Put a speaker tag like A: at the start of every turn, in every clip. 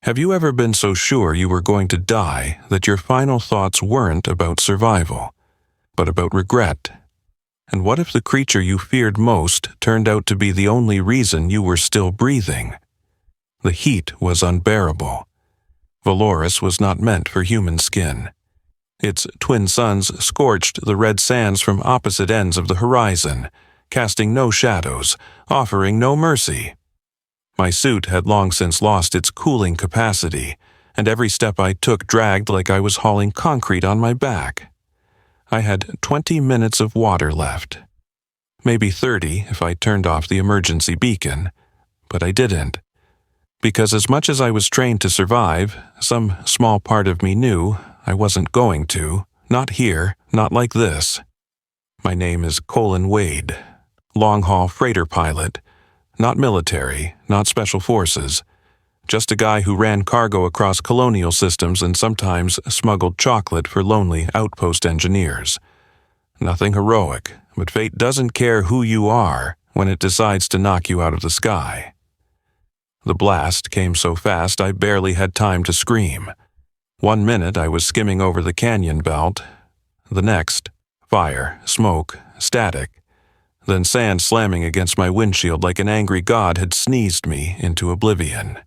A: Have you ever been so sure you were going to die that your final thoughts weren't about survival, but about regret? And what if the creature you feared most turned out to be the only reason you were still breathing? The heat was unbearable. Valoris was not meant for human skin. Its twin suns scorched the red sands from opposite ends of the horizon, casting no shadows, offering no mercy. My suit had long since lost its cooling capacity, and every step I took dragged like I was hauling concrete on my back. I had 20 minutes of water left. Maybe 30 if I turned off the emergency beacon, but I didn't. Because as much as I was trained to survive, some small part of me knew I wasn't going to, not here, not like this. My name is Colin Wade, long-haul freighter pilot, not military, not special forces, just a guy who ran cargo across colonial systems and sometimes smuggled chocolate for lonely outpost engineers. Nothing heroic, but fate doesn't care who you are when it decides to knock you out of the sky. The blast came so fast I barely had time to scream. 1 minute I was skimming over the canyon belt. The next, fire, smoke, static. Then sand slamming against my windshield like an angry god had sneezed me into oblivion.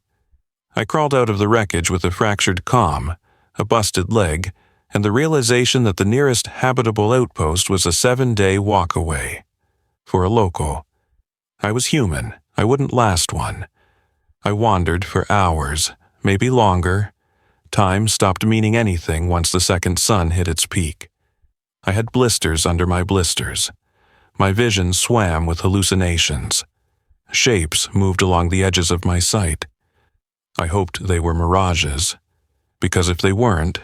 A: I crawled out of the wreckage with a fractured comm, a busted leg, and the realization that the nearest habitable outpost was a 7-day walk away. For a local. I was human. I wouldn't last one. I wandered for hours, maybe longer. Time stopped meaning anything once the second sun hit its peak. I had blisters under my blisters. My vision swam with hallucinations. Shapes moved along the edges of my sight. I hoped they were mirages, because if they weren't,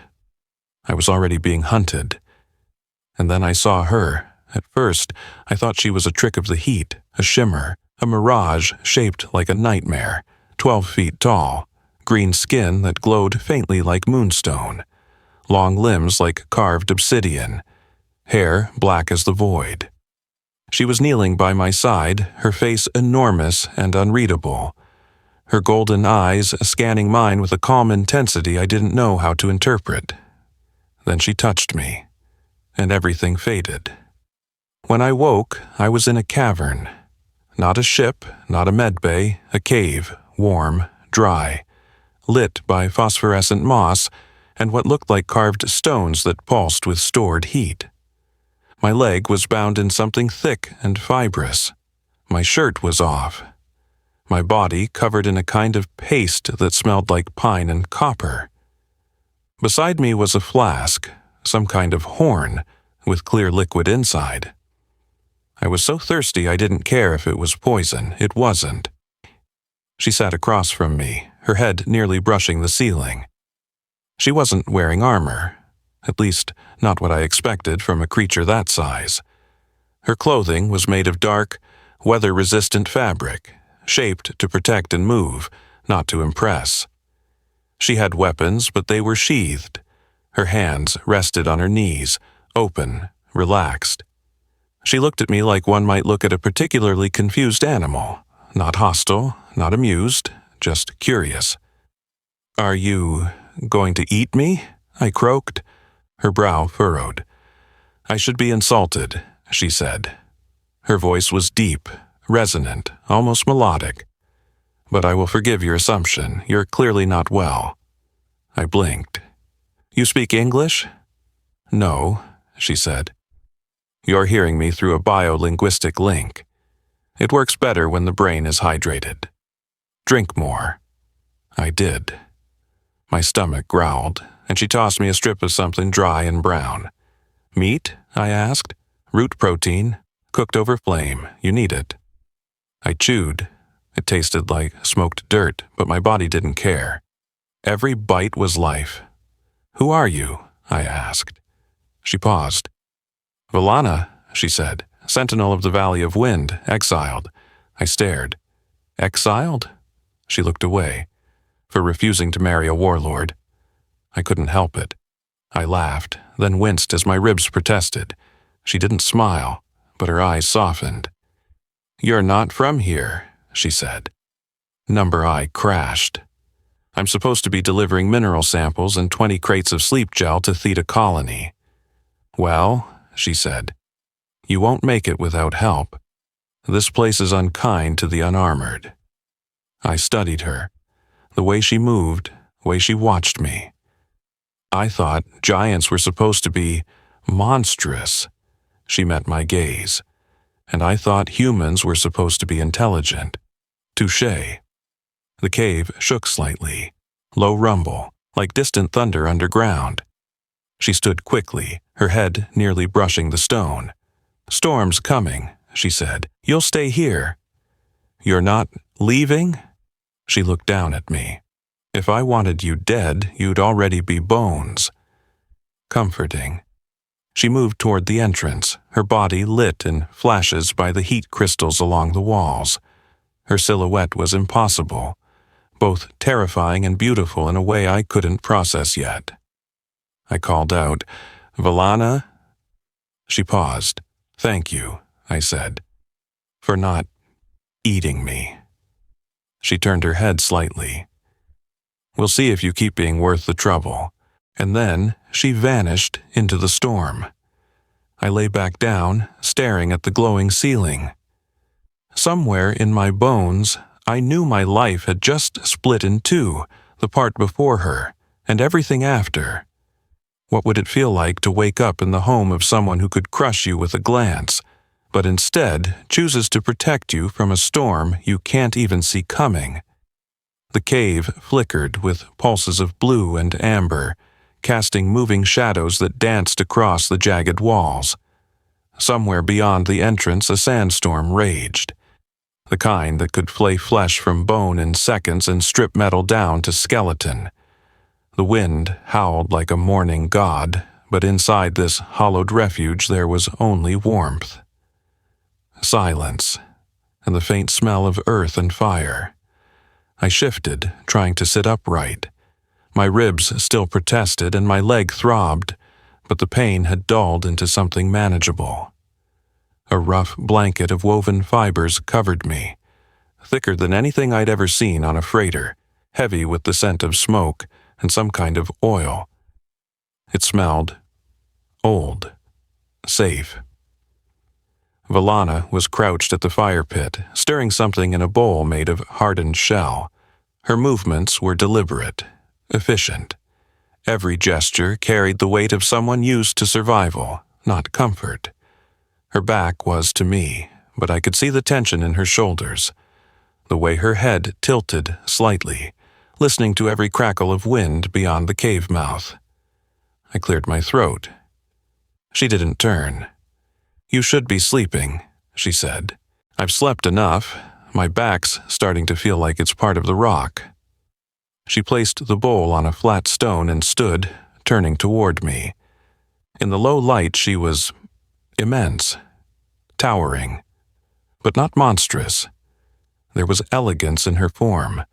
A: I was already being hunted. And then I saw her. At first, I thought she was a trick of the heat, a shimmer, a mirage shaped like a nightmare, 12 feet tall, green skin that glowed faintly like moonstone, long limbs like carved obsidian, hair black as the void. She was kneeling by my side, her face enormous and unreadable, her golden eyes scanning mine with a calm intensity I didn't know how to interpret. Then she touched me, and everything faded. When I woke, I was in a cavern. Not a ship, not a medbay, a cave, warm, dry, lit by phosphorescent moss and what looked like carved stones that pulsed with stored heat. My leg was bound in something thick and fibrous. My shirt was off. My body covered in a kind of paste that smelled like pine and copper. Beside me was a flask, some kind of horn, with clear liquid inside. I was so thirsty I didn't care if it was poison. It wasn't. She sat across from me, her head nearly brushing the ceiling. She wasn't wearing armor. At least, not what I expected from a creature that size. Her clothing was made of dark, weather-resistant fabric, shaped to protect and move, not to impress. She had weapons, but they were sheathed. Her hands rested on her knees, open, relaxed. She looked at me like one might look at a particularly confused animal, not hostile, not amused, just curious. "Are you going to eat me?" I croaked. Her brow furrowed. "I should be insulted," she said. Her voice was deep, resonant, almost melodic. "But I will forgive your assumption. You're clearly not well." I blinked. "You speak English?" "No," she said. "You're hearing me through a biolinguistic link. It works better when the brain is hydrated. Drink more." I did. My stomach growled, and she tossed me a strip of something dry and brown. "Meat?" I asked. "Root protein, cooked over flame. You need it." I chewed. It tasted like smoked dirt, but my body didn't care. Every bite was life. "Who are you?" I asked. She paused. "Valana," she said, "Sentinel of the Valley of Wind, exiled." I stared. "Exiled?" She looked away. "For refusing to marry a warlord." I couldn't help it. I laughed, then winced as my ribs protested. She didn't smile, but her eyes softened. "You're not from here," she said. Number I crashed. I'm supposed to be delivering mineral samples and 20 crates of sleep gel to Theta Colony. Well, she said, you won't make it without help. This place is unkind to the unarmored. I studied her, the way she moved, the way she watched me. I thought giants were supposed to be monstrous. She met my gaze. And I thought humans were supposed to be intelligent. Touché. The cave shook slightly, low rumble, like distant thunder underground. She stood quickly, her head nearly brushing the stone. Storm's coming, she said. You'll stay here. You're not leaving? She looked down at me. If I wanted you dead, you'd already be bones. Comforting. She moved toward the entrance, her body lit in flashes by the heat crystals along the walls. Her silhouette was impossible, both terrifying and beautiful in a way I couldn't process yet. I called out, "Valana?" She paused. "Thank you," I said, "for not eating me." She turned her head slightly. "We'll see if you keep being worth the trouble." And then she vanished into the storm. I lay back down, staring at the glowing ceiling. Somewhere in my bones, I knew my life had just split in two, the part before her, and everything after. What would it feel like to wake up in the home of someone who could crush you with a glance, but instead chooses to protect you from a storm you can't even see coming? The cave flickered with pulses of blue and amber, casting moving shadows that danced across the jagged walls. Somewhere beyond the entrance a sandstorm raged, the kind that could flay flesh from bone in seconds and strip metal down to skeleton. The wind howled like a mourning god, but inside this hollowed refuge there was only warmth. Silence, and the faint smell of earth and fire. I shifted, trying to sit upright. My ribs still protested and my leg throbbed, but the pain had dulled into something manageable. A rough blanket of woven fibers covered me, thicker than anything I'd ever seen on a freighter, heavy with the scent of smoke and some kind of oil. It smelled old, safe. Valana was crouched at the fire pit, stirring something in a bowl made of hardened shell. Her movements were deliberate, efficient. Every gesture carried the weight of someone used to survival, not comfort. Her back was to me, but I could see the tension in her shoulders, the way her head tilted slightly, listening to every crackle of wind beyond the cave mouth. I cleared my throat. She didn't turn. "You should be sleeping," she said. "I've slept enough. My back's starting to feel like it's part of the rock." She placed the bowl on a flat stone and stood, turning toward me. In the low light she was immense, towering, but not monstrous. There was elegance in her form,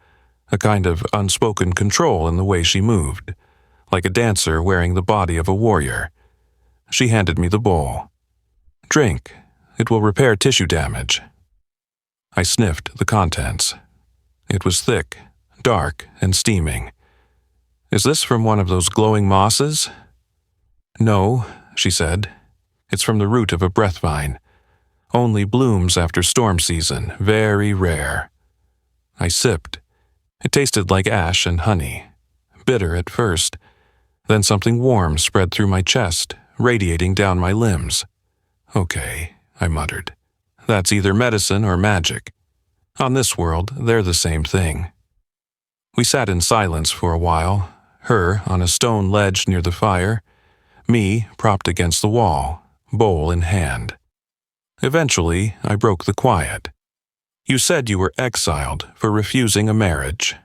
A: a kind of unspoken control in the way she moved, like a dancer wearing the body of a warrior. She handed me the bowl. "Drink. It will repair tissue damage." I sniffed the contents. It was thick, dark, and steaming. "Is this from one of those glowing mosses?" "No," she said. "It's from the root of a breath vine. Only blooms after storm season, very rare." I sipped. It tasted like ash and honey, bitter at first. Then something warm spread through my chest, radiating down my limbs. "Okay," I muttered. "That's either medicine or magic. On this world, they're the same thing." We sat in silence for a while, her on a stone ledge near the fire, me propped against the wall, bowl in hand. Eventually, I broke the quiet. "You said you were exiled for refusing a marriage."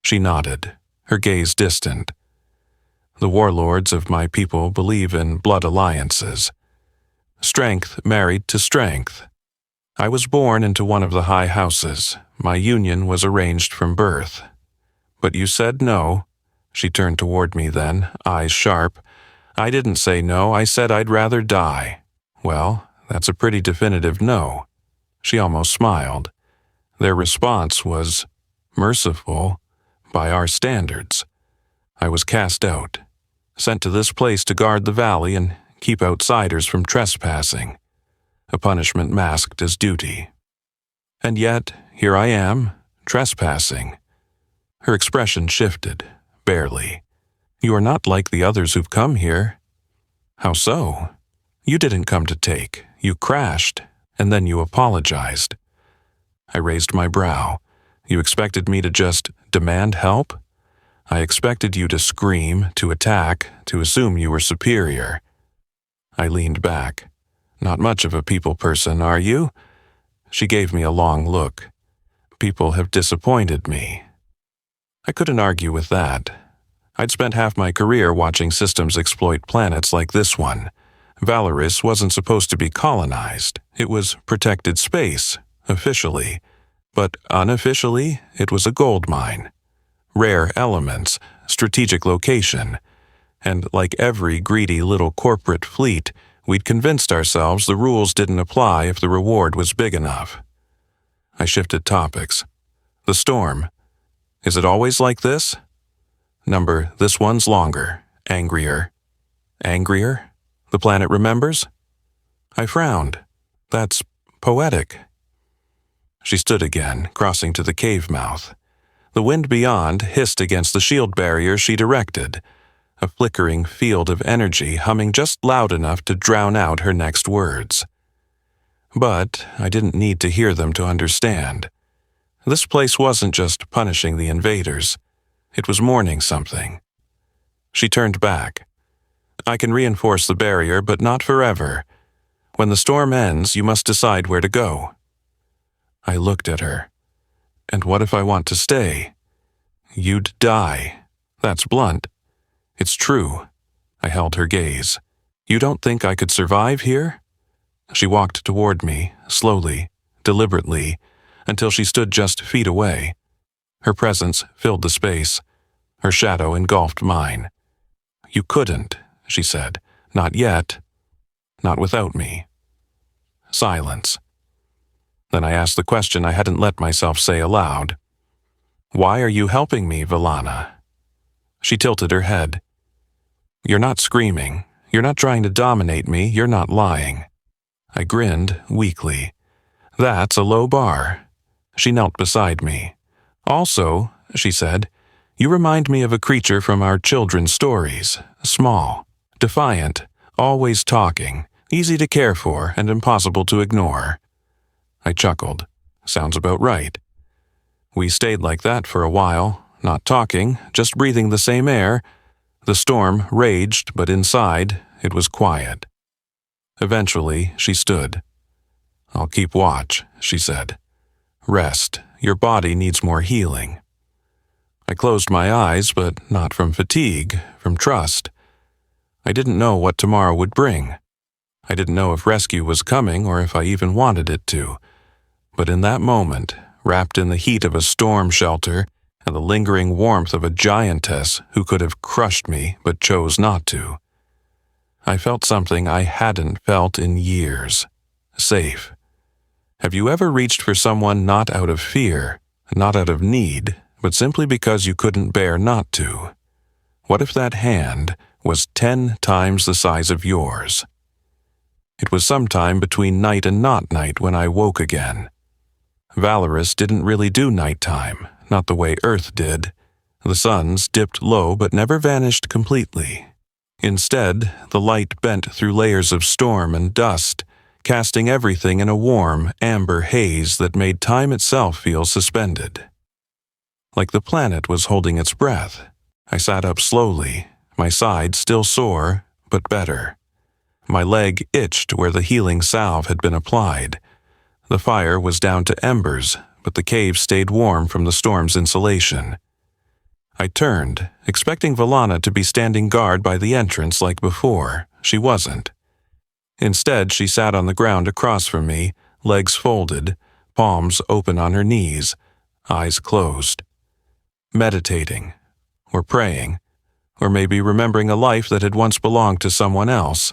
A: She nodded, her gaze distant. "The warlords of my people believe in blood alliances. Strength married to strength. I was born into one of the high houses. My union was arranged from birth. But you said no." She turned toward me then, eyes sharp. "I didn't say no, I said I'd rather die." "Well, that's a pretty definitive no." She almost smiled. Their response was merciful, by our standards. I was cast out, sent to this place to guard the valley and keep outsiders from trespassing, a punishment masked as duty. And yet, here I am, trespassing. Her expression shifted, barely. You are not like the others who've come here. How so? You didn't come to take. You crashed, and then you apologized. I raised my brow. You expected me to just demand help? I expected you to scream, to attack, to assume you were superior. I leaned back. Not much of a people person, are you? She gave me a long look. People have disappointed me. I couldn't argue with that. I'd spent half my career watching systems exploit planets like this one. Valoris wasn't supposed to be colonized. It was protected space, officially. But unofficially, it was a gold mine. Rare elements, strategic location. And like every greedy little corporate fleet, we'd convinced ourselves the rules didn't apply if the reward was big enough. I shifted topics. The storm. Is it always like this? Number, this one's longer, angrier. Angrier? The planet remembers? I frowned. That's poetic. She stood again, crossing to the cave mouth. The wind beyond hissed against the shield barrier she'd erected, a flickering field of energy humming just loud enough to drown out her next words. But I didn't need to hear them to understand. This place wasn't just punishing the invaders. It was mourning something. She turned back. I can reinforce the barrier, but not forever. When the storm ends, you must decide where to go. I looked at her. And what if I want to stay? You'd die. That's blunt. It's true. I held her gaze. You don't think I could survive here? She walked toward me, slowly, deliberately, until she stood just feet away. Her presence filled the space. Her shadow engulfed mine. You couldn't, she said. Not yet. Not without me. Silence. Then I asked the question I hadn't let myself say aloud. Why are you helping me, Valana? She tilted her head. You're not screaming. You're not trying to dominate me. You're not lying. I grinned weakly. That's a low bar. She knelt beside me. Also, she said, you remind me of a creature from our children's stories. Small, defiant, always talking, easy to care for and impossible to ignore. I chuckled. Sounds about right. We stayed like that for a while, not talking, just breathing the same air. The storm raged, but inside, it was quiet. Eventually, she stood. I'll keep watch, she said. Rest. Your body needs more healing. I closed my eyes, but not from fatigue, from trust. I didn't know what tomorrow would bring. I didn't know if rescue was coming or if I even wanted it to. But in that moment, wrapped in the heat of a storm shelter and the lingering warmth of a giantess who could have crushed me but chose not to, I felt something I hadn't felt in years. Safe. Have you ever reached for someone not out of fear, not out of need, but simply because you couldn't bear not to? What if that hand was 10 times the size of yours? It was sometime between night and not night when I woke again. Valoris didn't really do nighttime, not the way Earth did. The suns dipped low but never vanished completely. Instead, the light bent through layers of storm and dust, casting everything in a warm, amber haze that made time itself feel suspended. Like the planet was holding its breath, I sat up slowly, my side still sore, but better. My leg itched where the healing salve had been applied. The fire was down to embers, but the cave stayed warm from the storm's insulation. I turned, expecting Valana to be standing guard by the entrance like before. She wasn't. Instead, she sat on the ground across from me, legs folded, palms open on her knees, eyes closed. Meditating, or praying, or maybe remembering a life that had once belonged to someone else.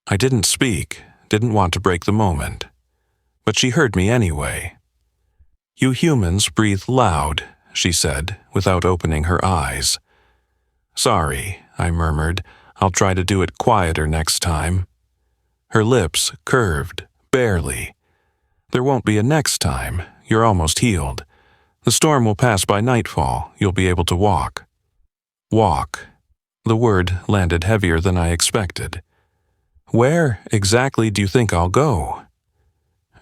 A: I didn't speak, didn't want to break the moment. But she heard me anyway. You humans breathe loud, she said, without opening her eyes. "Sorry," I murmured. "I'll try to do it quieter next time." Her lips curved, barely. "There won't be a next time. You're almost healed. The storm will pass by nightfall. You'll be able to walk." Walk. The word landed heavier than I expected. "Where exactly do you think I'll go?"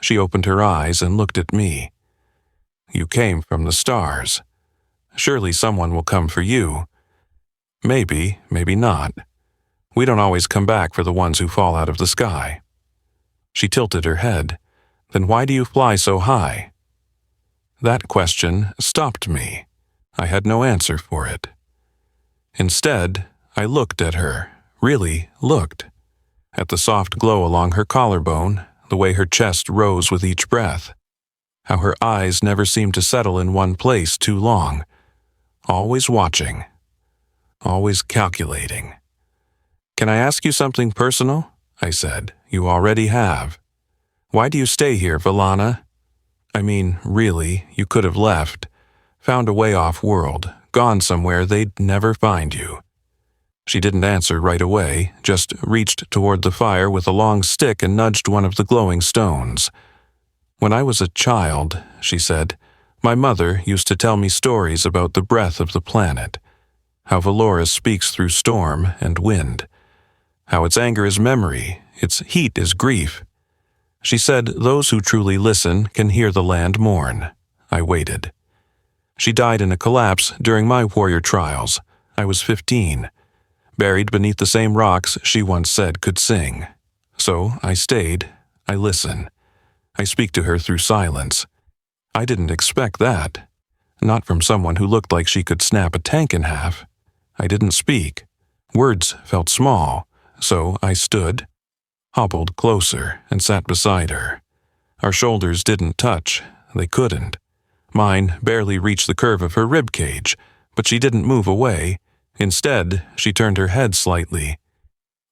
A: She opened her eyes and looked at me. "You came from the stars. Surely someone will come for you. Maybe, maybe not. We don't always come back for the ones who fall out of the sky." She tilted her head. "Then why do you fly so high?" That question stopped me. I had no answer for it. Instead, I looked at her, really looked, at the soft glow along her collarbone, the way her chest rose with each breath, how her eyes never seemed to settle in one place too long, always watching, always calculating. "Can I ask you something personal?" I said. "You already have. Why do you stay here, Valana? I mean, really, you could have left, found a way off-world, gone somewhere they'd never find you." She didn't answer right away, just reached toward the fire with a long stick and nudged one of the glowing stones. "When I was a child," she said, "my mother used to tell me stories about the breath of the planet, how Valora speaks through storm and wind, how its anger is memory, its heat is grief. She said those who truly listen can hear the land mourn." I waited. "She died in a collapse during my warrior trials. I was 15, buried beneath the same rocks she once said could sing. So I stayed, I listen. I speak to her through silence. I didn't expect that. Not from someone who looked like she could snap a tank in half. I didn't speak. Words felt small, so I stood, hobbled closer, and sat beside her. Our shoulders didn't touch. They couldn't. Mine barely reached the curve of her rib cage, but she didn't move away. Instead, she turned her head slightly.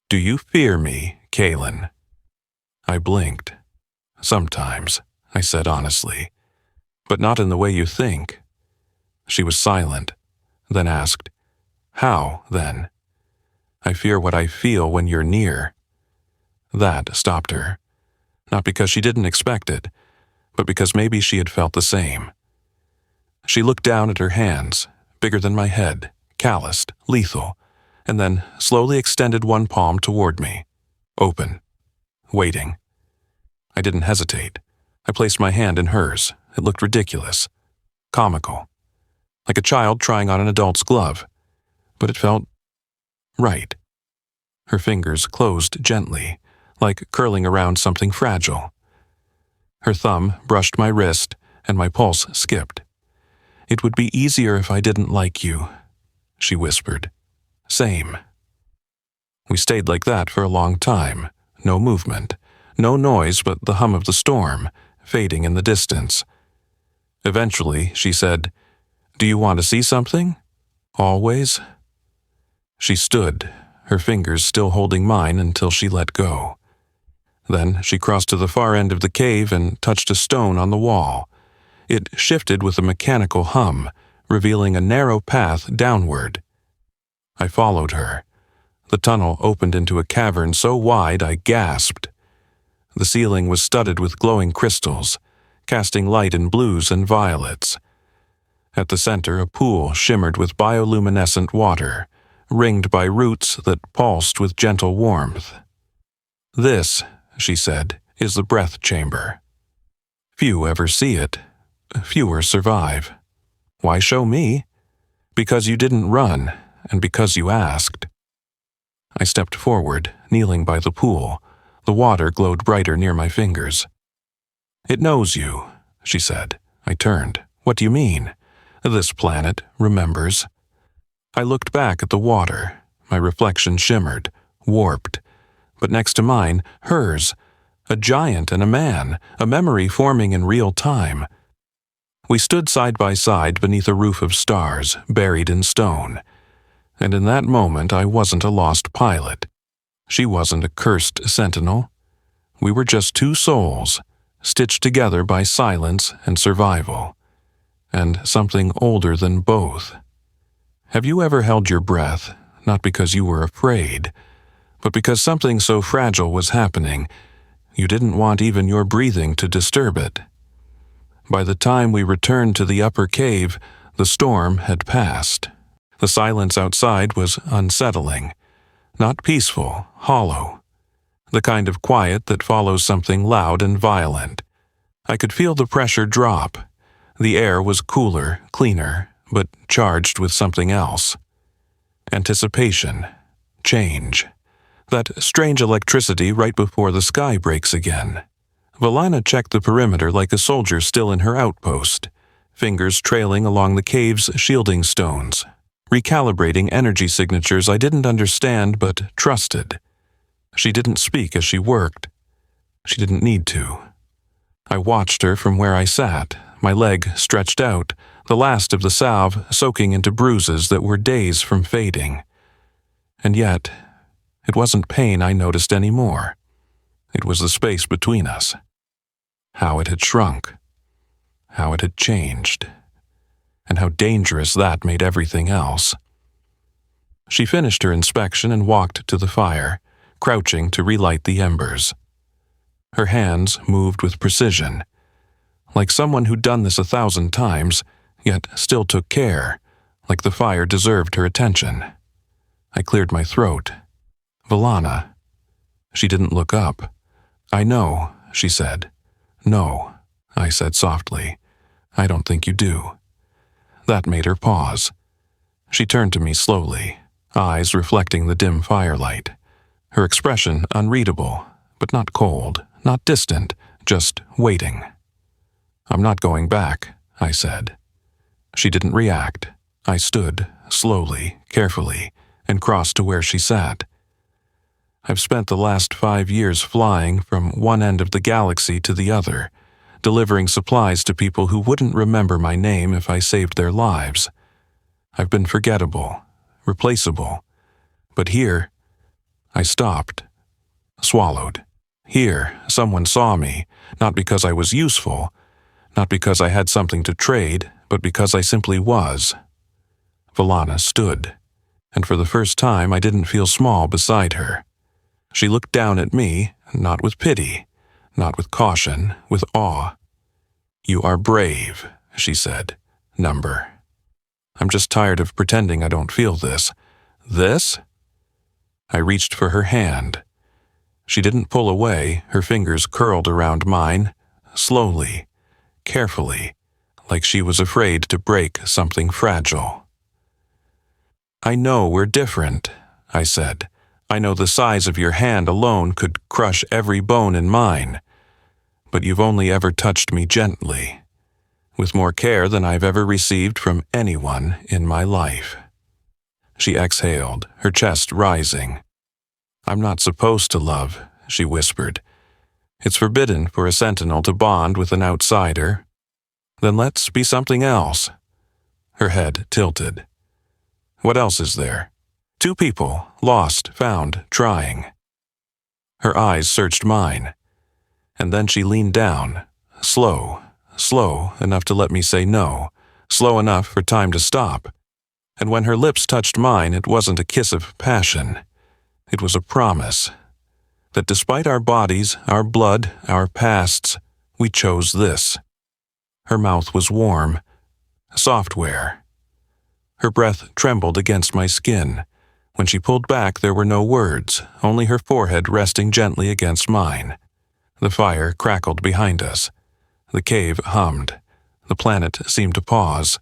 A: "Do you fear me, Kaelin?" I blinked. "Sometimes," I said honestly. "But not in the way you think." She was silent, then asked, "How, then?" "I fear what I feel when you're near." That stopped her. Not because she didn't expect it, but because maybe she had felt the same. She looked down at her hands, bigger than my head, calloused, lethal, and then slowly extended one palm toward me, open, waiting. I didn't hesitate. I placed my hand in hers. It looked ridiculous, comical, like a child trying on an adult's glove, but it felt right. Her fingers closed gently, like curling around something fragile. Her thumb brushed my wrist, and my pulse skipped. "It would be easier if I didn't like you," she whispered. "Same." We stayed like that for a long time. No movement, no noise but the hum of the storm, fading in the distance. Eventually, she said, "Do you want to see something? Always?" She stood, her fingers still holding mine until she let go. Then she crossed to the far end of the cave and touched a stone on the wall. It shifted with a mechanical hum, revealing a narrow path downward. I followed her. The tunnel opened into a cavern so wide I gasped. The ceiling was studded with glowing crystals, casting light in blues and violets. At the center, a pool shimmered with bioluminescent water, ringed by roots that pulsed with gentle warmth. "This," she said, "is the breath chamber. Few ever see it. Fewer survive. Why show me? Because you didn't run, and because you asked." I stepped forward, kneeling by the pool. The water glowed brighter near my fingers. "It knows you," she said. I turned. "What do you mean?" "This planet remembers." I looked back at the water. My reflection shimmered, warped. But next to mine, hers, a giant and a man, a memory forming in real time. We stood side by side beneath a roof of stars, buried in stone. And in that moment I wasn't a lost pilot. She wasn't a cursed sentinel. We were just two souls, stitched together by silence and survival. and something older than both. Have you ever held your breath, not because you were afraid, but because something so fragile was happening, you didn't want even your breathing to disturb it? By the time we returned to the upper cave, the storm had passed. The silence outside was unsettling, not peaceful, hollow, the kind of quiet that follows something loud and violent. I could feel the pressure drop. The air was cooler, cleaner, but charged with something else. Anticipation, change, that strange electricity right before the sky breaks again. Valana checked the perimeter like a soldier still in her outpost, fingers trailing along the cave's shielding stones, recalibrating energy signatures I didn't understand but trusted. She didn't speak as she worked. She didn't need to. I watched her from where I sat, my leg stretched out, the last of the salve soaking into bruises that were days from fading. And yet, it wasn't pain I noticed anymore. It was the space between us. How it had shrunk. How it had changed. And how dangerous that made everything else. She finished her inspection and walked to the fire, crouching to relight the embers. Her hands moved with precision, like someone who'd done this 1,000 times, yet still took care, like the fire deserved her attention. I cleared my throat. Valana. She didn't look up. I know, she said. No, I said softly. I don't think you do. That made her pause. She turned to me slowly, eyes reflecting the dim firelight. Her expression unreadable, but not cold, not distant, just waiting. I'm not going back, I said. She didn't react. I stood, slowly, carefully, and crossed to where she sat. I've spent the last 5 years flying from one end of the galaxy to the other, delivering supplies to people who wouldn't remember my name if I saved their lives. I've been forgettable, replaceable. But here, I stopped, swallowed. Here, someone saw me, not because I was useful, not because I had something to trade, but because I simply was. Valana stood, and for the first time I didn't feel small beside her. She looked down at me, not with pity, not with caution, with awe. You are brave, she said, number. I'm just tired of pretending I don't feel this. This? I reached for her hand. She didn't pull away, her fingers curled around mine, slowly, carefully, like she was afraid to break something fragile. I know we're different, I said. I know the size of your hand alone could crush every bone in mine. But you've only ever touched me gently, with more care than I've ever received from anyone in my life. She exhaled, her chest rising. I'm not supposed to love, she whispered. It's forbidden for a sentinel to bond with an outsider. Then let's be something else. Her head tilted. What else is there? 2 people, lost, found, trying. Her eyes searched mine. And then she leaned down, slow enough to let me say no, slow enough for time to stop. And when her lips touched mine, it wasn't a kiss of passion. It was a promise that despite our bodies, our blood, our pasts, we chose this. Her mouth was warm, software. Her breath trembled against my skin. When she pulled back, there were no words, only her forehead resting gently against mine. The fire crackled behind us. The cave hummed. The planet seemed to pause.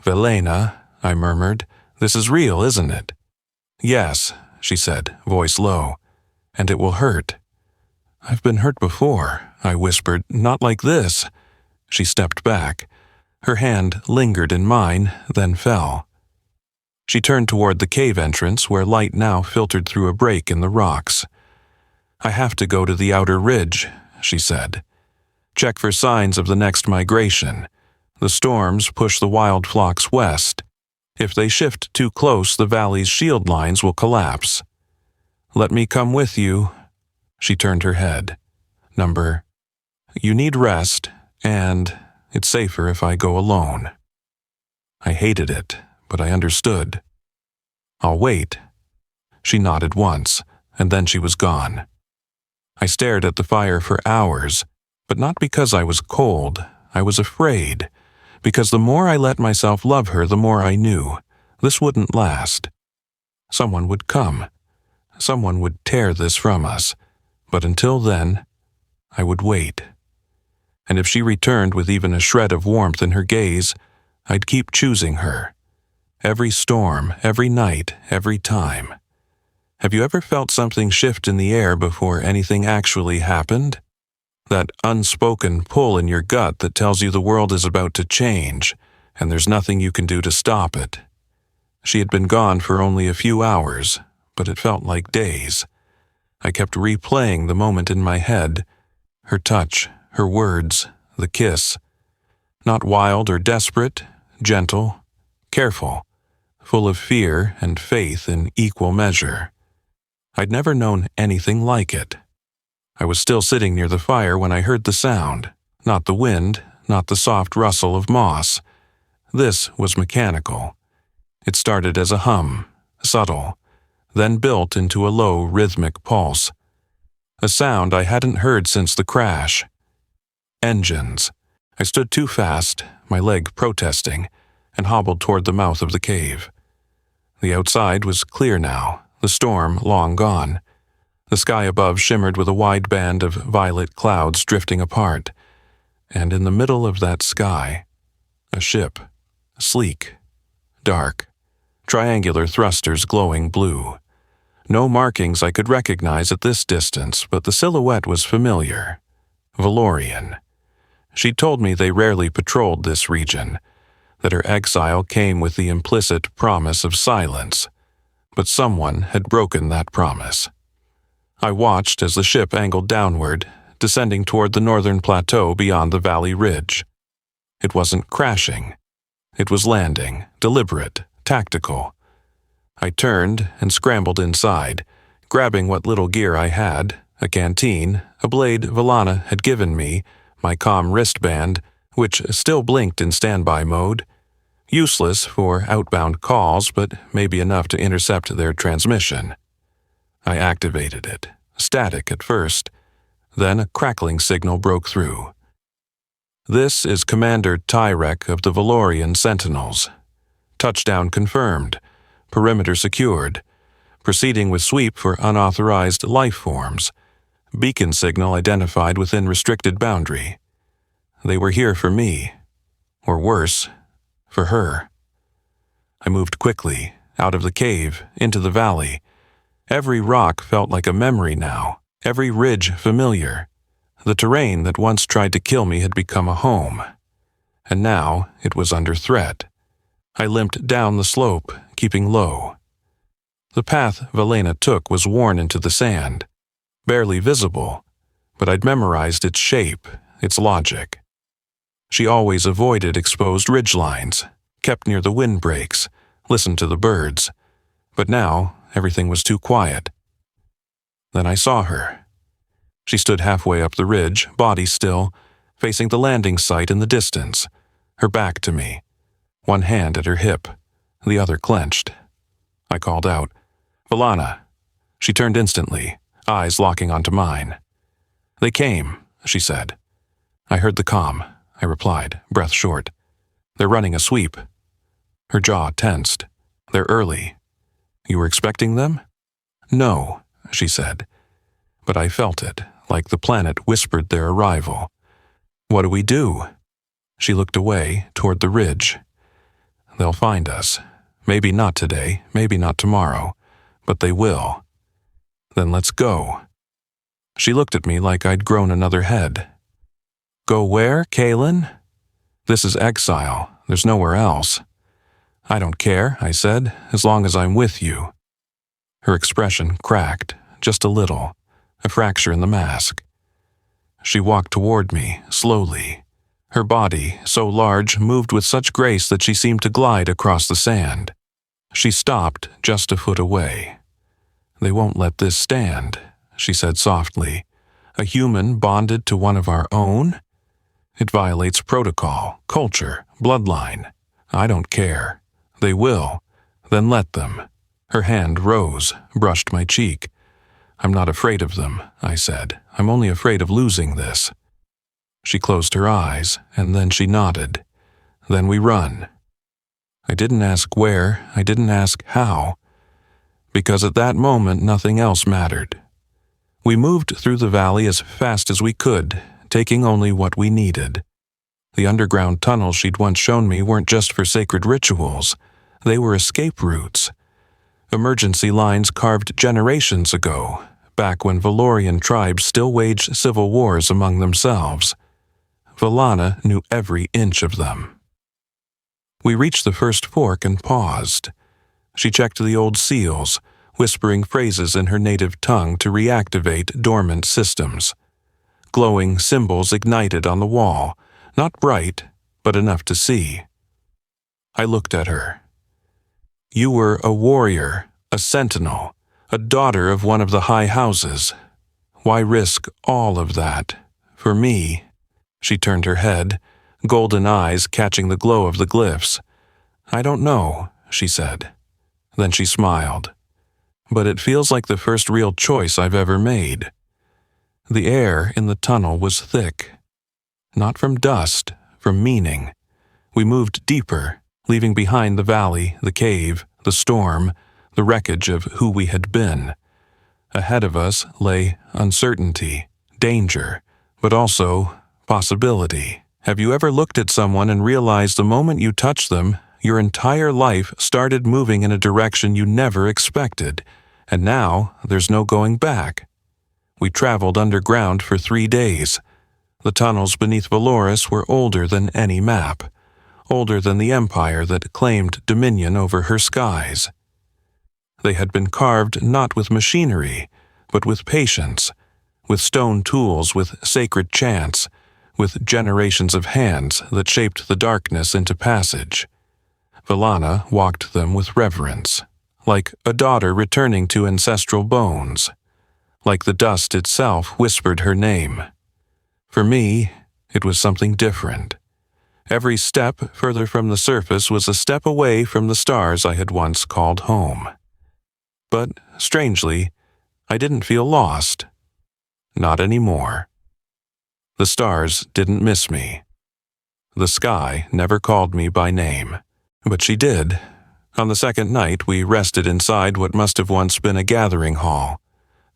A: Velena, I murmured, this is real, isn't it? Yes, she said, voice low, and it will hurt. I've been hurt before, I whispered, not like this. She stepped back. Her hand lingered in mine, then fell. She turned toward the cave entrance where light now filtered through a break in the rocks. I have to go to the outer ridge, she said. Check for signs of the next migration. The storms push the wild flocks west. If they shift too close, the valley's shield lines will collapse. Let me come with you. She turned her head. Number, you need rest, and It's safer if I go alone. I hated it, but I understood. I'll wait. She nodded once, and then she was gone. I stared at the fire for hours, but not because I was cold. I was afraid, because the more I let myself love her, the more I knew this wouldn't last. Someone would come. Someone would tear this from us, but until then, I would wait. And if she returned with even a shred of warmth in her gaze, I'd keep choosing her. Every storm, every night, every time. Have you ever felt something shift in the air before anything actually happened? That unspoken pull in your gut that tells you the world is about to change, and there's nothing you can do to stop it. She had been gone for only a few hours, but it felt like days. I kept replaying the moment in my head, her touch, her words, the kiss. Not wild or desperate, gentle, careful, full of fear and faith in equal measure. I'd never known anything like it. I was still sitting near the fire when I heard the sound, not the wind, not the soft rustle of moss. This was mechanical. It started as a hum, subtle, then built into a low rhythmic pulse. A sound I hadn't heard since the crash. Engines. I stood too fast, my leg protesting, and hobbled toward the mouth of the cave. The outside was clear now, the storm long gone. The sky above shimmered with a wide band of violet clouds drifting apart, and in the middle of that sky, a ship, sleek, dark, triangular thrusters glowing blue. No markings I could recognize at this distance, but the silhouette was familiar. Valorian. She'd told me they rarely patrolled this region, that her exile came with the implicit promise of silence, but someone had broken that promise. I watched as the ship angled downward, descending toward the northern plateau beyond the valley ridge. It wasn't crashing. It was landing, deliberate, tactical. I turned and scrambled inside, grabbing what little gear I had, a canteen, a blade Valana had given me, my comm wristband, which still blinked in standby mode. Useless for outbound calls, but maybe enough to intercept their transmission. I activated it, static at first. Then a crackling signal broke through. This is Commander Tyrek of the Valorian Sentinels. Touchdown confirmed. Perimeter secured. Proceeding with sweep for unauthorized life forms. Beacon signal identified within restricted boundary. They were here for me. Or worse, for her. I moved quickly, out of the cave, into the valley. Every rock felt like a memory now, every ridge familiar. The terrain that once tried to kill me had become a home, and now it was under threat. I limped down the slope, keeping low. The path Valena took was worn into the sand, barely visible, but I'd memorized its shape, its logic. She always avoided exposed ridgelines, kept near the windbreaks, listened to the birds, but now everything was too quiet. Then I saw her. She stood halfway up the ridge, body still, facing the landing site in the distance, her back to me, one hand at her hip, the other clenched. I called out, "Valana." She turned instantly, eyes locking onto mine. "They came," she said. "I heard the comm," I replied, breath short. "They're running a sweep." Her jaw tensed. "They're early." "You were expecting them?" "No," she said. But I felt it, like the planet whispered their arrival. "What do we do?" She looked away, toward the ridge. "They'll find us. Maybe not today, maybe not tomorrow, but they will." "Then let's go." She looked at me like I'd grown another head. "Go where, Kaylin?" "This is exile. There's nowhere else." "I don't care," I said, "as long as I'm with you." Her expression cracked, just a little, a fracture in the mask. She walked toward me, slowly. Her body, so large, moved with such grace that she seemed to glide across the sand. She stopped just a foot away. "They won't let this stand," she said softly. "A human bonded to one of our own? It violates protocol, culture, bloodline. I don't care. They will. Then let them. Her hand rose, brushed my cheek. I'm not afraid of them, I said. I'm only afraid of losing this. She closed her eyes, and then she nodded. Then we run. I didn't ask where, I didn't ask how, because at that moment nothing else mattered. We moved through the valley as fast as we could, taking only what we needed. The underground tunnels she'd once shown me weren't just for sacred rituals. They were escape routes. Emergency lines carved generations ago, back when Valorian tribes still waged civil wars among themselves. Valana knew every inch of them. We reached the first fork and paused. She checked the old seals, whispering phrases in her native tongue to reactivate dormant systems. Glowing symbols ignited on the wall, not bright, but enough to see. I looked at her. You were a warrior, a sentinel, a daughter of one of the high houses. Why risk all of that? For me? She turned her head, golden eyes catching the glow of the glyphs. I don't know, she said. Then she smiled. But it feels like the first real choice I've ever made. The air in the tunnel was thick. Not from dust, from meaning. We moved deeper, leaving behind the valley, the cave, the storm, the wreckage of who we had been. Ahead of us lay uncertainty, danger, but also possibility. Have you ever looked at someone and realized the moment you touch them, your entire life started moving in a direction you never expected, and now there's no going back? We traveled underground for 3 days. The tunnels beneath Valoris were older than any map, older than the empire that claimed dominion over her skies. They had been carved not with machinery, but with patience, with stone tools, with sacred chants, with generations of hands that shaped the darkness into passage. Valana walked them with reverence, like a daughter returning to ancestral bones, like the dust itself whispered her name. For me, it was something different. Every step further from the surface was a step away from the stars I had once called home. But, strangely, I didn't feel lost. Not anymore. The stars didn't miss me. The sky never called me by name. But she did. On the second night, we rested inside what must have once been a gathering hall.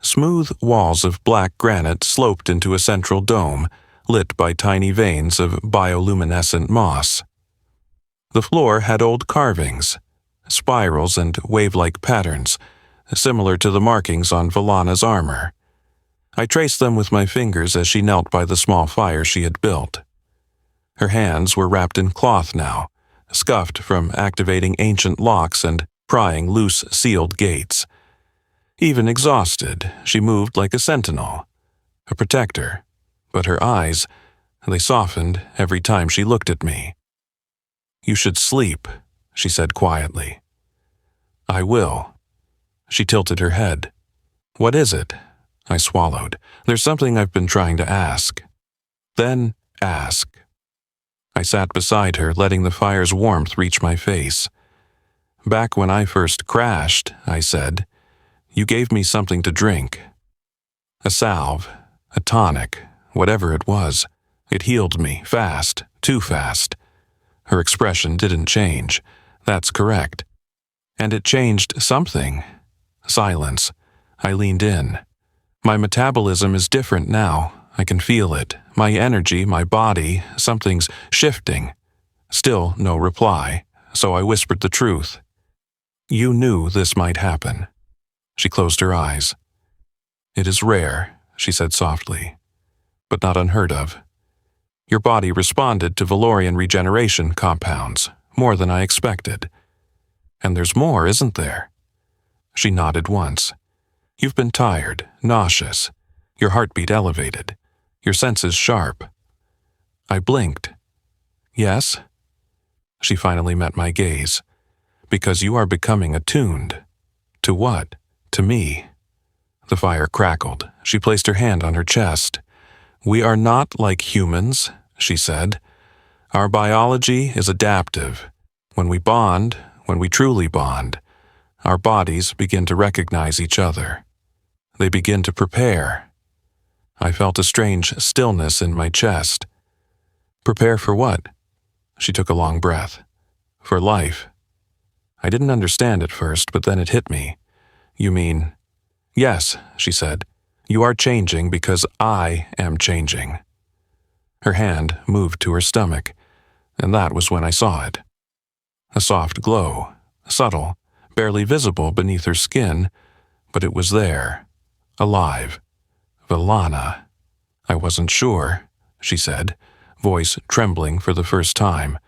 A: Smooth walls of black granite sloped into a central dome, lit by tiny veins of bioluminescent moss. The floor had old carvings, spirals and wave-like patterns, similar to the markings on Valana's armor. I traced them with my fingers as she knelt by the small fire she had built. Her hands were wrapped in cloth now, scuffed from activating ancient locks and prying loose sealed gates. Even exhausted, she moved like a sentinel, a protector, but her eyes, they softened every time she looked at me. You should sleep, she said quietly. I will. She tilted her head. What is it? I swallowed. There's something I've been trying to ask. Then ask. I sat beside her, letting the fire's warmth reach my face. Back when I first crashed, I said, you gave me something to drink. A salve, a tonic, whatever it was. It healed me, fast, too fast. Her expression didn't change. That's correct. And it changed something. Silence. I leaned in. My metabolism is different now. I can feel it. My energy, my body, something's shifting. Still no reply, so I whispered the truth. You knew this might happen. She closed her eyes. It is rare, she said softly, but not unheard of. Your body responded to Valorian regeneration compounds, more than I expected. And there's more, isn't there? She nodded once. You've been tired, nauseous, your heartbeat elevated, your senses sharp. I blinked. Yes? She finally met my gaze. Because you are becoming attuned. To what? To me. The fire crackled. She placed her hand on her chest. We are not like humans, she said. Our biology is adaptive. When we bond, when we truly bond, our bodies begin to recognize each other. They begin to prepare. I felt a strange stillness in my chest. Prepare for what? She took a long breath. For life. I didn't understand at first, but then it hit me. You mean? Yes, she said. You are changing because I am changing. Her hand moved to her stomach, and that was when I saw it. A soft glow, subtle, barely visible beneath her skin, but it was there, alive. Valana. I wasn't sure, she said, voice trembling for the first time.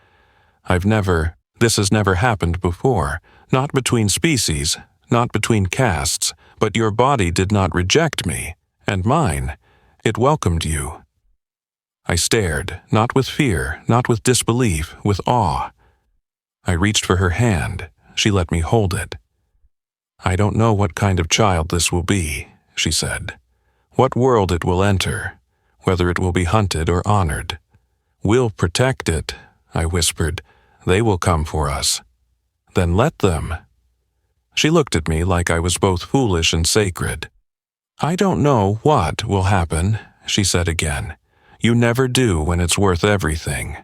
A: This has never happened before, not between species, not between castes, but your body did not reject me, and mine. It welcomed you. I stared, not with fear, not with disbelief, with awe. I reached for her hand. She let me hold it. I don't know what kind of child this will be, she said. What world it will enter, whether it will be hunted or honored. We'll protect it, I whispered. They will come for us. Then let them. She looked at me like I was both foolish and sacred. I don't know what will happen, she said again. You never do when it's worth everything.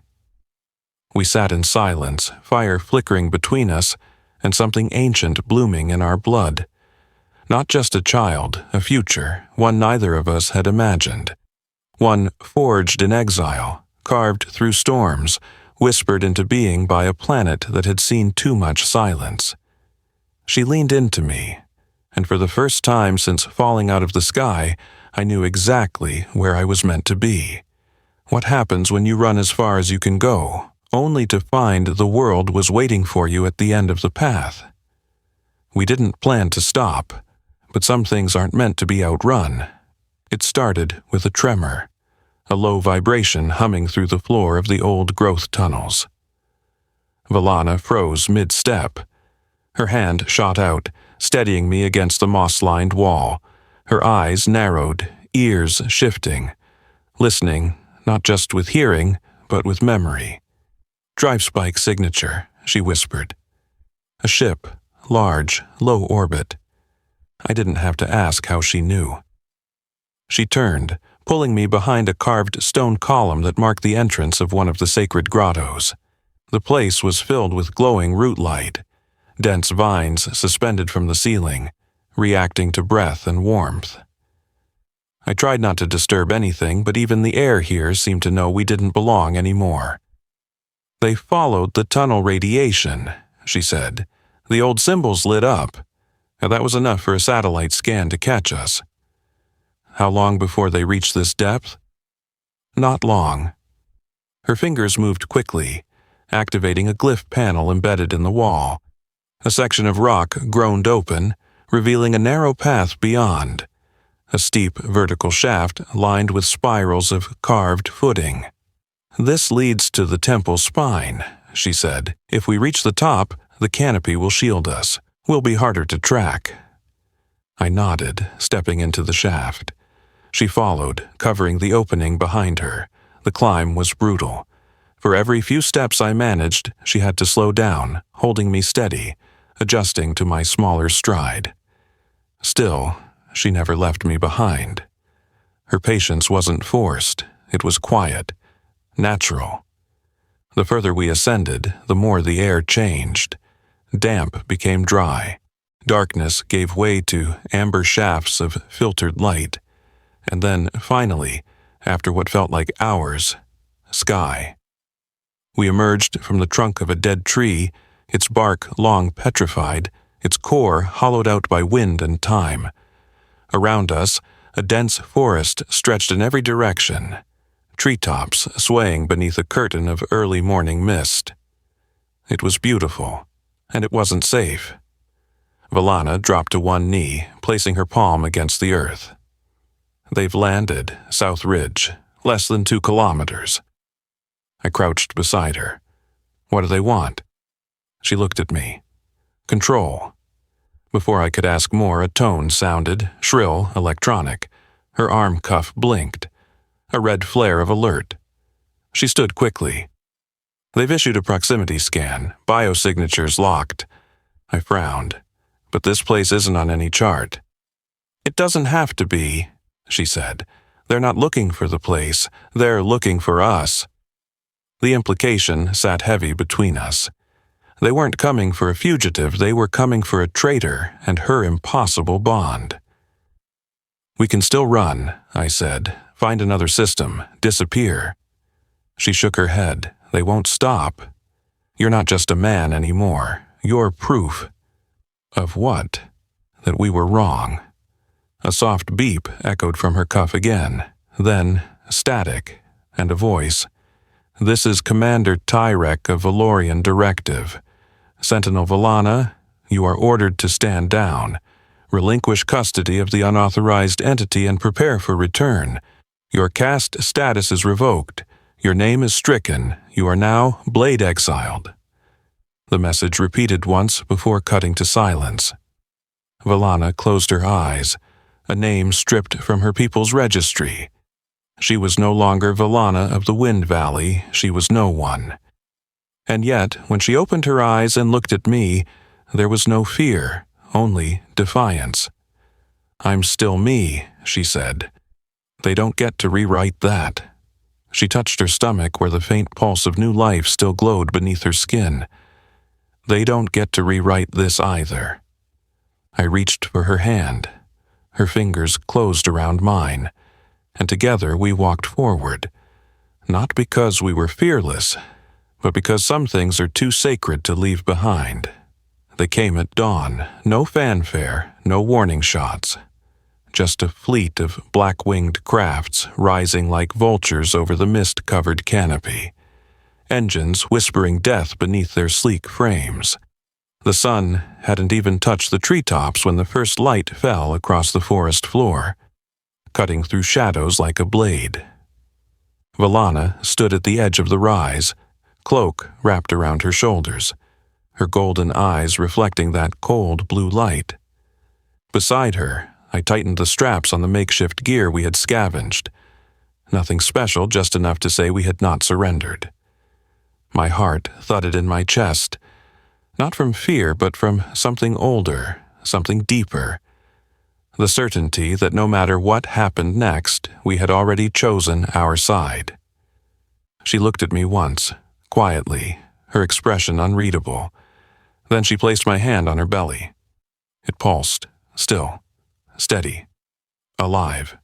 A: We sat in silence, fire flickering between us, and something ancient blooming in our blood. Not just a child, a future, one neither of us had imagined. One forged in exile, carved through storms, whispered into being by a planet that had seen too much silence. She leaned into me, and for the first time since falling out of the sky, I knew exactly where I was meant to be. What happens when you run as far as you can go, only to find the world was waiting for you at the end of the path? We didn't plan to stop, but some things aren't meant to be outrun. It started with a tremor, a low vibration humming through the floor of the old growth tunnels. Valana froze mid-step. Her hand shot out, steadying me against the moss-lined wall. Her eyes narrowed, ears shifting, listening, not just with hearing, but with memory. Drive spike signature, she whispered. A ship, large, low orbit. I didn't have to ask how she knew. She turned, pulling me behind a carved stone column that marked the entrance of one of the sacred grottos. The place was filled with glowing root light, dense vines suspended from the ceiling, reacting to breath and warmth. I tried not to disturb anything, but even the air here seemed to know we didn't belong anymore. They followed the tunnel radiation, she said. The old symbols lit up, and that was enough for a satellite scan to catch us. How long before they reached this depth? Not long. Her fingers moved quickly, activating a glyph panel embedded in the wall. A section of rock groaned open, revealing a narrow path beyond, a steep vertical shaft lined with spirals of carved footing. This leads to the temple spine, she said. If we reach the top, the canopy will shield us. We'll be harder to track. I nodded, stepping into the shaft. She followed, covering the opening behind her. The climb was brutal. For every few steps I managed, she had to slow down, holding me steady, adjusting to my smaller stride. Still, she never left me behind. Her patience wasn't forced. It was quiet, natural. The further we ascended, the more the air changed. Damp became dry. Darkness gave way to amber shafts of filtered light. And then, finally, after what felt like hours, sky. We emerged from the trunk of a dead tree, its bark long petrified, its core hollowed out by wind and time. Around us, a dense forest stretched in every direction, treetops swaying beneath a curtain of early morning mist. It was beautiful, and it wasn't safe. Valana dropped to one knee, placing her palm against the earth. They've landed, South Ridge, less than 2 kilometers. I crouched beside her. What do they want? She looked at me. Control. Before I could ask more, a tone sounded, shrill, electronic. Her arm cuff blinked. A red flare of alert. She stood quickly. They've issued a proximity scan, biosignatures locked. I frowned. But this place isn't on any chart. It doesn't have to be, she said. They're not looking for the place. They're looking for us. The implication sat heavy between us. They weren't coming for a fugitive, they were coming for a traitor and her impossible bond. We can still run, I said. Find another system. Disappear. She shook her head. They won't stop. You're not just a man anymore. You're proof. Of what? That we were wrong. A soft beep echoed from her cuff again. Then, static, and a voice. This is Commander Tyrek of Valorian Directive. Sentinel Valana, you are ordered to stand down. Relinquish custody of the unauthorized entity and prepare for return. Your caste status is revoked. Your name is stricken. You are now blade exiled. The message repeated once before cutting to silence. Valana closed her eyes, a name stripped from her people's registry. She was no longer Valana of the Wind Valley. She was no one. And yet, when she opened her eyes and looked at me, there was no fear, only defiance. I'm still me, she said. They don't get to rewrite that. She touched her stomach where the faint pulse of new life still glowed beneath her skin. They don't get to rewrite this either. I reached for her hand. Her fingers closed around mine, and together we walked forward, not because we were fearless, but because some things are too sacred to leave behind. They came at dawn, no fanfare, no warning shots. Just a fleet of black-winged crafts rising like vultures over the mist-covered canopy. Engines whispering death beneath their sleek frames. The sun hadn't even touched the treetops when the first light fell across the forest floor, cutting through shadows like a blade. Valana stood at the edge of the rise, cloak wrapped around her shoulders, her golden eyes reflecting that cold blue light. Beside her, I tightened the straps on the makeshift gear we had scavenged. Nothing special, just enough to say we had not surrendered. My heart thudded in my chest, not from fear, but from something older, something deeper. The certainty that no matter what happened next, we had already chosen our side. She looked at me once, quietly, her expression unreadable. Then she placed my hand on her belly. It pulsed, still, steady, alive.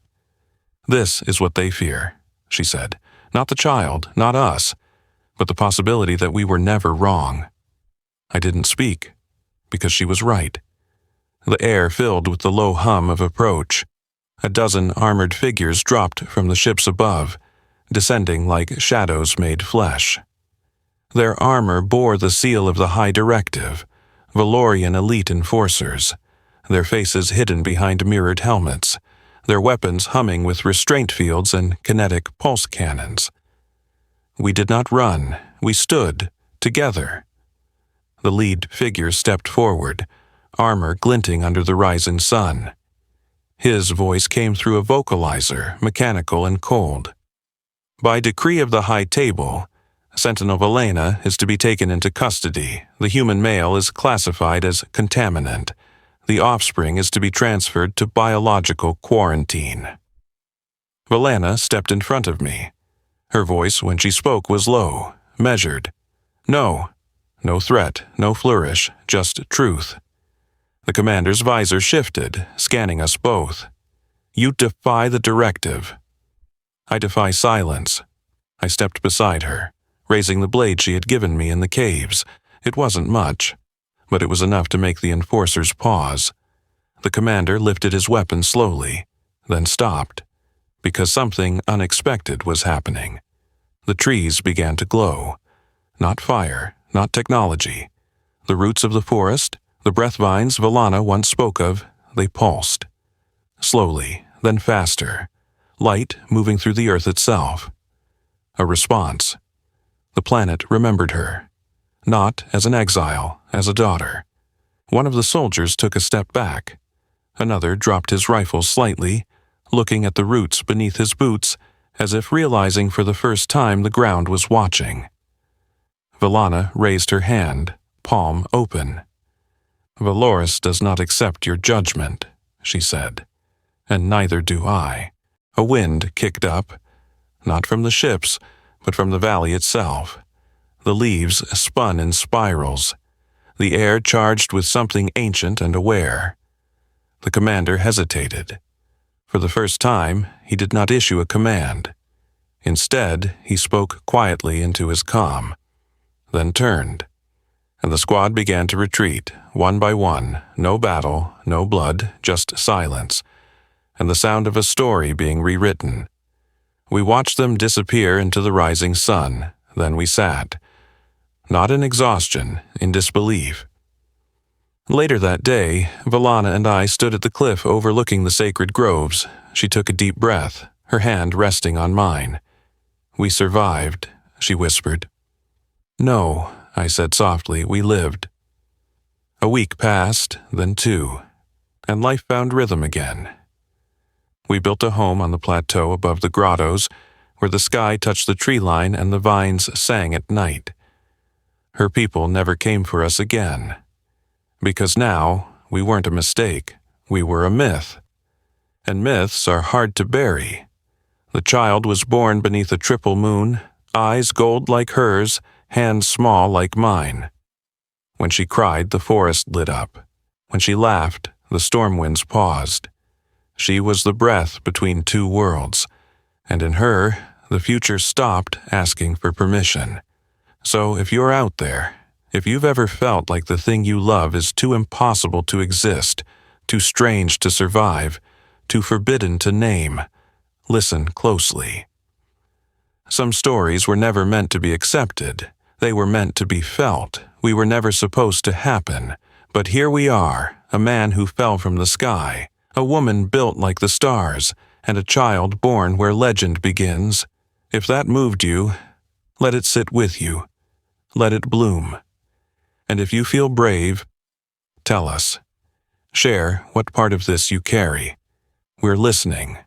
A: This is what they fear, she said. Not the child, not us, but the possibility that we were never wrong. I didn't speak, because she was right. The air filled with the low hum of approach. A dozen armored figures dropped from the ships above, descending like shadows made flesh. Their armor bore the seal of the High Directive, Valorian elite enforcers, their faces hidden behind mirrored helmets, their weapons humming with restraint fields and kinetic pulse cannons. We did not run, we stood, together. The lead figure stepped forward, armor glinting under the rising sun. His voice came through a vocalizer, mechanical and cold. By decree of the High Table, Sentinel Valena is to be taken into custody. The human male is classified as contaminant. The offspring is to be transferred to biological quarantine. Valena stepped in front of me. Her voice, when she spoke, was low, measured. No threat, no flourish, just truth. The commander's visor shifted, scanning us both. You defy the directive. I defy silence. I stepped beside her, raising the blade she had given me in the caves. It wasn't much, but it was enough to make the enforcers pause. The commander lifted his weapon slowly, then stopped, because something unexpected was happening. The trees began to glow. Not fire, not technology. The roots of the forest, the breath vines Valana once spoke of, they pulsed. Slowly, then faster. Light moving through the earth itself. A response. The planet remembered her. Not as an exile, as a daughter. One of the soldiers took a step back. Another dropped his rifle slightly, looking at the roots beneath his boots as if realizing for the first time the ground was watching. Valana raised her hand, palm open. "Valoris does not accept your judgment," she said, "and neither do I." A wind kicked up, not from the ships, but from the valley itself. The leaves spun in spirals, the air charged with something ancient and aware. The commander hesitated. For the first time, he did not issue a command. Instead, he spoke quietly into his calm, then turned, and the squad began to retreat, one by one, no battle, no blood, just silence, and the sound of a story being rewritten. We watched them disappear into the rising sun, then we sat, not in exhaustion, in disbelief. Later that day, Valana and I stood at the cliff overlooking the sacred groves. She took a deep breath, her hand resting on mine. "We survived," she whispered. "No," I said softly, "we lived." A week passed, then 2, and life found rhythm again. We built a home on the plateau above the grottos, where the sky touched the tree line and the vines sang at night. Her people never came for us again. Because now, we weren't a mistake, we were a myth. And myths are hard to bury. The child was born beneath a triple moon, eyes gold like hers, hands small like mine. When she cried, the forest lit up. When she laughed, the storm winds paused. She was the breath between 2 worlds, and in her, the future stopped asking for permission. So if you're out there, if you've ever felt like the thing you love is too impossible to exist, too strange to survive, too forbidden to name, listen closely. Some stories were never meant to be accepted. They were meant to be felt. We were never supposed to happen. But here we are, a man who fell from the sky, a woman built like the stars, and a child born where legend begins. If that moved you, let it sit with you. Let it bloom. And if you feel brave, tell us. Share what part of this you carry. We're listening.